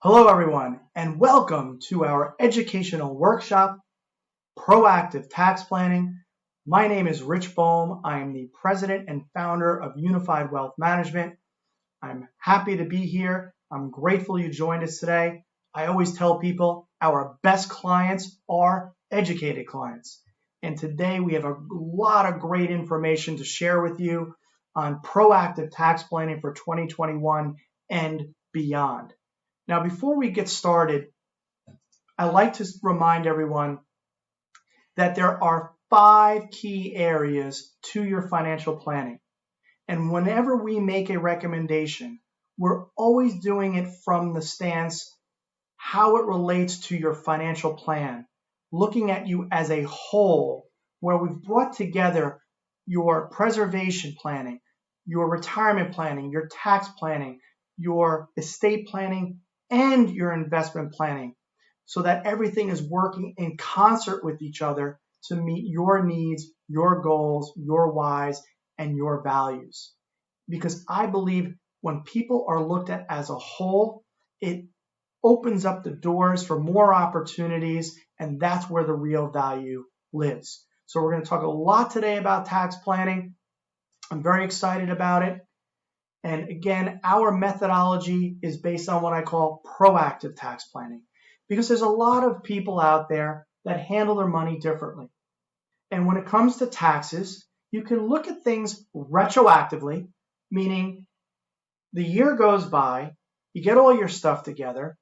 Hello everyone and welcome to our educational workshop, Proactive Tax Planning. My name is Rich Bohm. I am the president and founder of Unified Wealth Management. I'm happy to be here. I'm grateful you joined us today. I always tell people our best clients are educated clients. And today we have a lot of great information to share with you on proactive tax planning for 2021 and beyond. Now, before we get started, I'd like to remind everyone that there are 5 key areas to your financial planning. And whenever we make a recommendation, we're always doing it from the stance how it relates to your financial plan, looking at you as a whole, where we've brought together your preservation planning, your retirement planning, your tax planning, your estate planning, and your investment planning, so that everything is working in concert with each other to meet your needs, your goals, your whys, and your values. Because I believe when people are looked at as a whole, it opens up the doors for more opportunities, and that's where the real value lives. So we're going to talk a lot today about tax planning. I'm very excited about it. And again, our methodology is based on what I call proactive tax planning, because there's a lot of people out there that handle their money differently. And when it comes to taxes, you can look at things retroactively, meaning the year goes by, you get all your stuff together,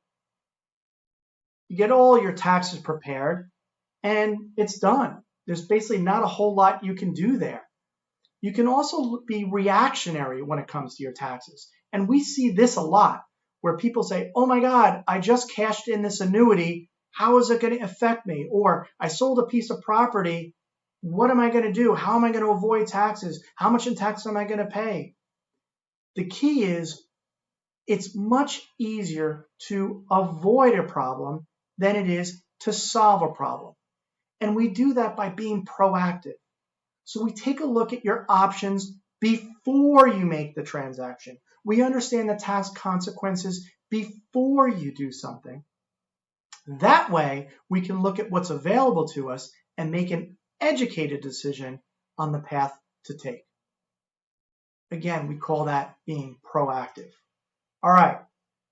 you get all your taxes prepared, and it's done. There's basically not a whole lot you can do there. You can also be reactionary when it comes to your taxes. And we see this a lot, where people say, oh my God, I just cashed in this annuity. How is it going to affect me? Or I sold a piece of property. What am I going to do? How am I going to avoid taxes? How much in tax am I going to pay? The key is it's much easier to avoid a problem than it is to solve a problem. And we do that by being proactive. So we take a look at your options before you make the transaction. We understand the tax consequences before you do something. That way, we can look at what's available to us and make an educated decision on the path to take. Again, we call that being proactive. All right,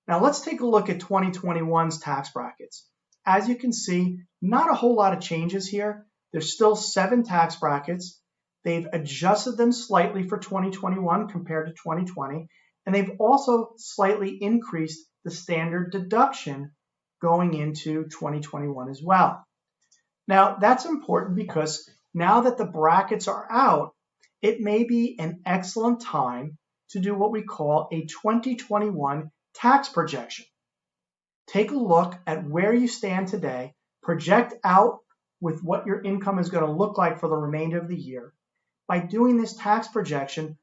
now let's take a look at 2021's tax brackets. As you can see, not a whole lot of changes here. There's still 7 tax brackets. They've adjusted them slightly for 2021 compared to 2020, and they've also slightly increased the standard deduction going into 2021 as well. Now, that's important because now that the brackets are out, it may be an excellent time to do what we call a 2021 tax projection. Take a look at where you stand today, project out with what your income is going to look like for the remainder of the year. By doing this tax projection,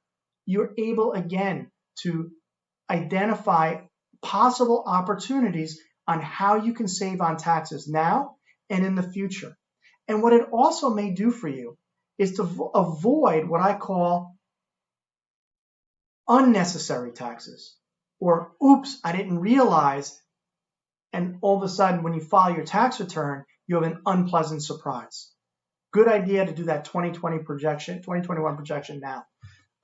you're able again to identify possible opportunities on how you can save on taxes now and in the future. And what it also may do for you is to avoid what I call unnecessary taxes, or oops, I didn't realize, and all of a sudden when you file your tax return, you have an unpleasant surprise. Good idea to do that 2021 projection now.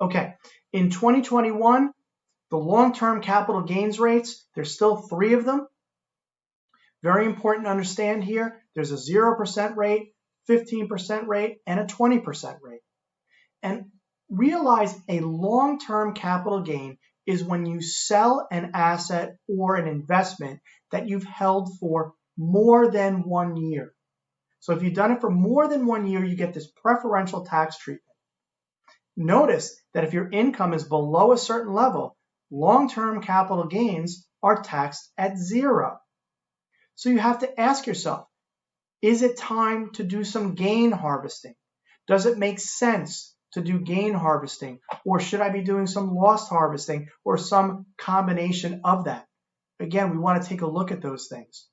Okay, in 2021, the long-term capital gains rates, there's still 3 of them. Very important to understand here, there's a 0% rate, 15% rate, and a 20% rate. And realize a long-term capital gain is when you sell an asset or an investment that you've held for more than 1 year. So if you've done it for more than 1 year, you get this preferential tax treatment. Notice that if your income is below a certain level, long-term capital gains are taxed at 0. So you have to ask yourself, is it time to do some gain harvesting? Does it make sense to do gain harvesting? Or should I be doing some loss harvesting or some combination of that? Again, we want to take a look at those things.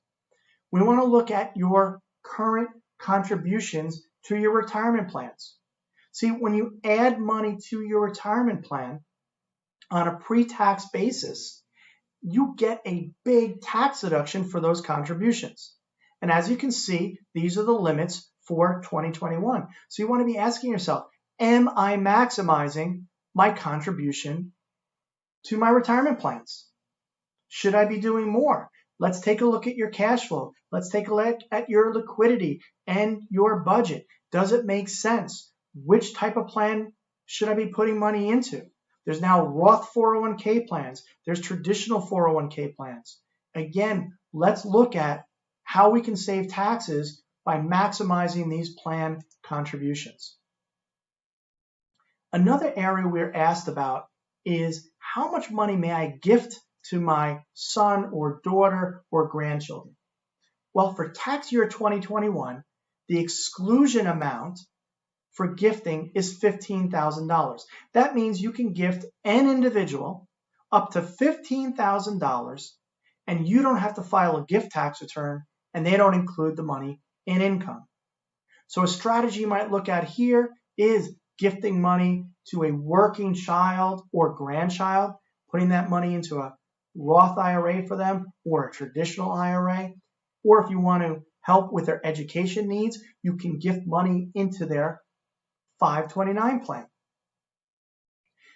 We want to look at your current contributions to your retirement plans. See, when you add money to your retirement plan on a pre-tax basis, you get a big tax deduction for those contributions. And as you can see, these are the limits for 2021. So you want to be asking yourself, am I maximizing my contribution to my retirement plans? Should I be doing more? Let's take a look at your cash flow. Let's take a look at your liquidity and your budget. Does it make sense? Which type of plan should I be putting money into? There's now Roth 401k plans. There's traditional 401k plans. Again, let's look at how we can save taxes by maximizing these plan contributions. Another area we're asked about is how much money may I gift to my son or daughter or grandchildren? Well, for tax year 2021, the exclusion amount for gifting is $15,000. That means you can gift an individual up to $15,000 and you don't have to file a gift tax return and they don't include the money in income. So a strategy you might look at here is gifting money to a working child or grandchild, putting that money into a Roth IRA for them or a traditional IRA. Or if you want to help with their education needs, you can gift money into their 529 plan.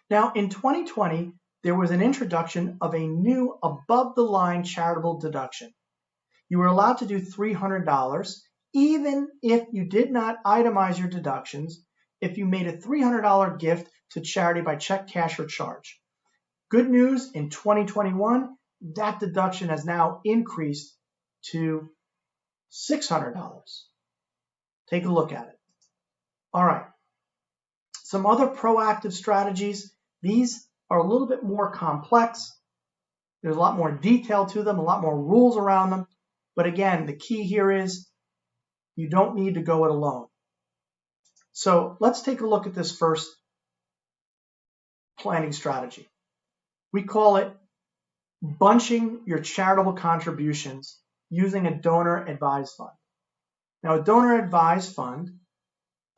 Now in 2020, there was an introduction of a new above-the-line charitable deduction. You were allowed to do $300 even if you did not itemize your deductions, if you made a $300 gift to charity by check, cash, or charge. Good news, in 2021, that deduction has now increased to $600. Take a look at it. All right. Some other proactive strategies. These are a little bit more complex. There's a lot more detail to them, a lot more rules around them. But again, the key here is you don't need to go it alone. So let's take a look at this first planning strategy. We call it bunching your charitable contributions using a donor advised fund. Now, a donor advised fund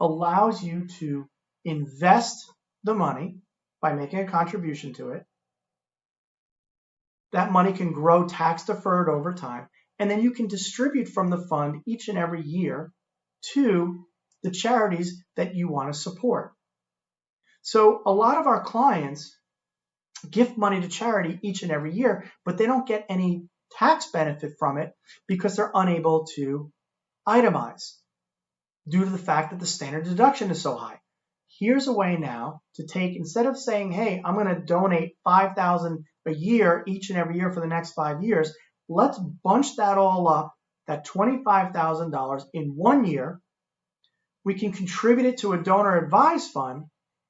allows you to invest the money by making a contribution to it. That money can grow tax deferred over time, and then you can distribute from the fund each and every year to the charities that you want to support. So a lot of our clients gift money to charity each and every year, but they don't get any tax benefit from it because they're unable to itemize due to the fact that the standard deduction is so high. Here's a way now to take, instead of saying, hey, I'm going to donate $5,000 a year each and every year for the next 5 years, let's bunch that all up, that $25,000 in 1 year. We can contribute it to a donor advised fund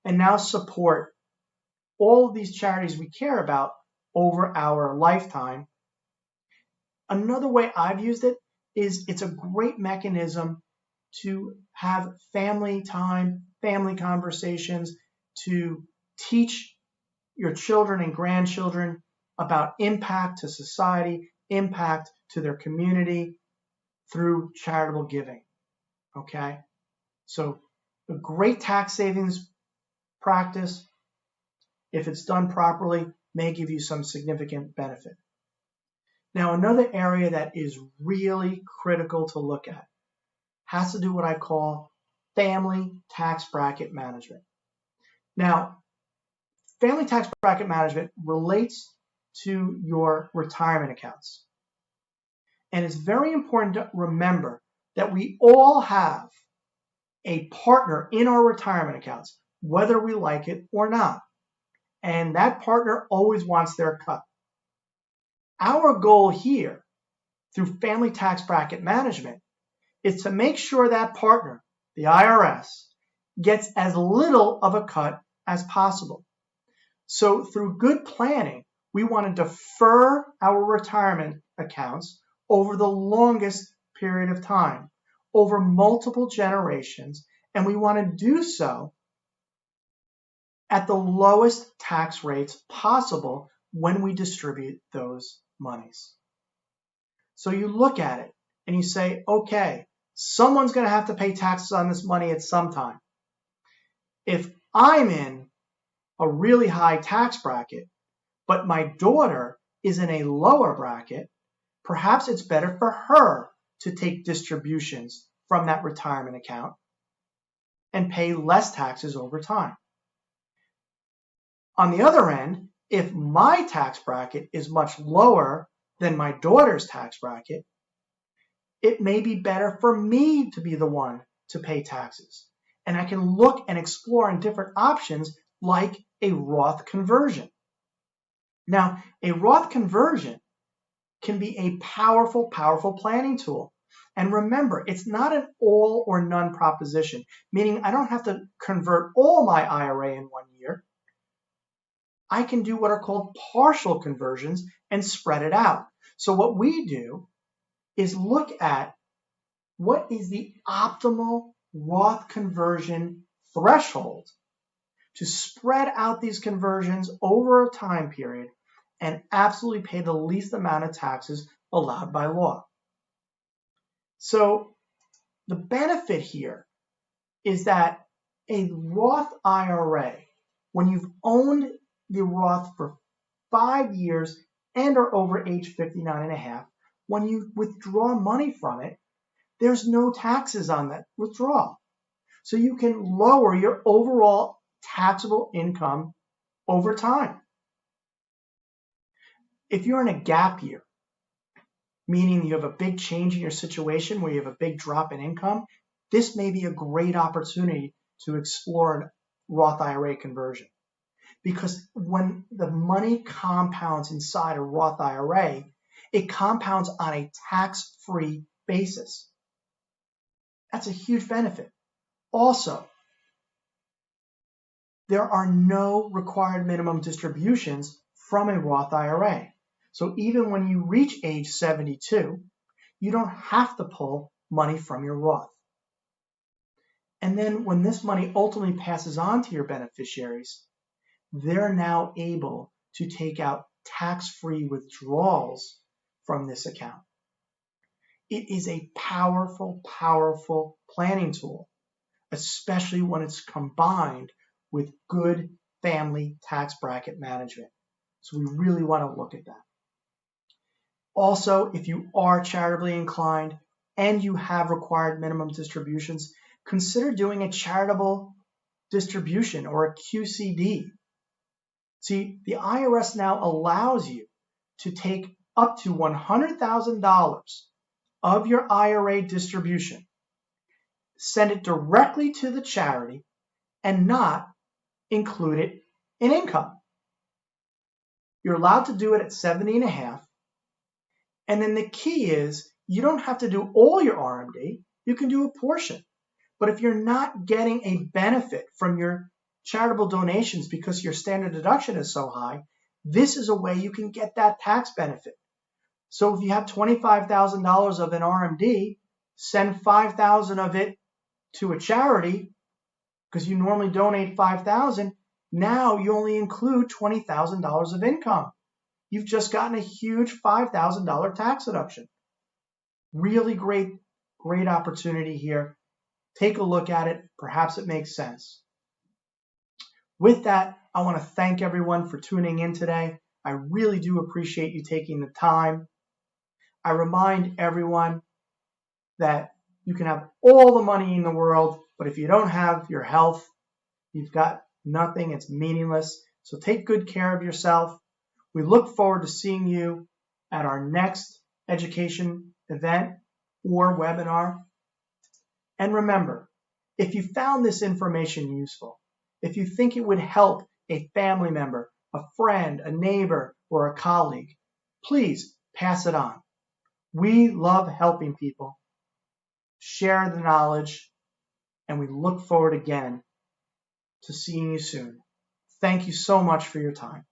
and now support all of these charities we care about over our lifetime. Another way I've used it is it's a great mechanism to have family time, family conversations, to teach your children and grandchildren about impact to society, impact to their community through charitable giving. Okay? So a great tax savings practice, if it's done properly, may give you some significant benefit. Now, another area that is really critical to look at has to do what I call family tax bracket management. Now, family tax bracket management relates to your retirement accounts. And it's very important to remember that we all have a partner in our retirement accounts, whether we like it or not. And that partner always wants their cut. Our goal here, through family tax bracket management, is to make sure that partner, the IRS, gets as little of a cut as possible. So through good planning, we want to defer our retirement accounts over the longest period of time, over multiple generations, and we want to do so at the lowest tax rates possible when we distribute those monies. So you look at it and you say, okay, someone's going to have to pay taxes on this money at some time. If I'm in a really high tax bracket, but my daughter is in a lower bracket, perhaps it's better for her to take distributions from that retirement account and pay less taxes over time. On the other end, if my tax bracket is much lower than my daughter's tax bracket, it may be better for me to be the one to pay taxes. And I can look and explore in different options like a Roth conversion. Now, a Roth conversion can be a powerful, powerful planning tool. And remember, it's not an all or none proposition, meaning I don't have to convert all my IRA in 1 year. I can do what are called partial conversions and spread it out. So what we do is look at what is the optimal Roth conversion threshold to spread out these conversions over a time period and absolutely pay the least amount of taxes allowed by law. So the benefit here is that a Roth IRA, when you've owned the Roth for 5 years and are over age 59 and a half, when you withdraw money from it, there's no taxes on that withdrawal. So you can lower your overall taxable income over time. If you're in a gap year, meaning you have a big change in your situation where you have a big drop in income, this may be a great opportunity to explore a Roth IRA conversion. Because when the money compounds inside a Roth IRA, it compounds on a tax-free basis. That's a huge benefit. Also, there are no required minimum distributions from a Roth IRA. So even when you reach age 72, you don't have to pull money from your Roth. And then when this money ultimately passes on to your beneficiaries, they're now able to take out tax-free withdrawals from this account. It is a powerful, powerful planning tool, especially when it's combined with good family tax bracket management. So we really want to look at that. Also, if you are charitably inclined and you have required minimum distributions, consider doing a charitable distribution or a QCD. See, the IRS now allows you to take up to $100,000 of your IRA distribution, send it directly to the charity, and not include it in income. You're allowed to do it at 70 and a half. And then the key is you don't have to do all your RMD. You can do a portion. But if you're not getting a benefit from your charitable donations because your standard deduction is so high, this is a way you can get that tax benefit. So if you have $25,000 of an RMD, send $5,000 of it to a charity because you normally donate $5,000. Now you only include $20,000 of income. You've just gotten a huge $5,000 tax deduction. Really great opportunity here. Take a look at it. Perhaps it makes sense. With that, I want to thank everyone for tuning in today. I really do appreciate you taking the time. I remind everyone that you can have all the money in the world, but if you don't have your health, you've got nothing. It's meaningless. So take good care of yourself. We look forward to seeing you at our next education event or webinar. And remember, if you found this information useful, if you think it would help a family member, a friend, a neighbor, or a colleague, please pass it on. We love helping people. Share the knowledge, and we look forward again to seeing you soon. Thank you so much for your time.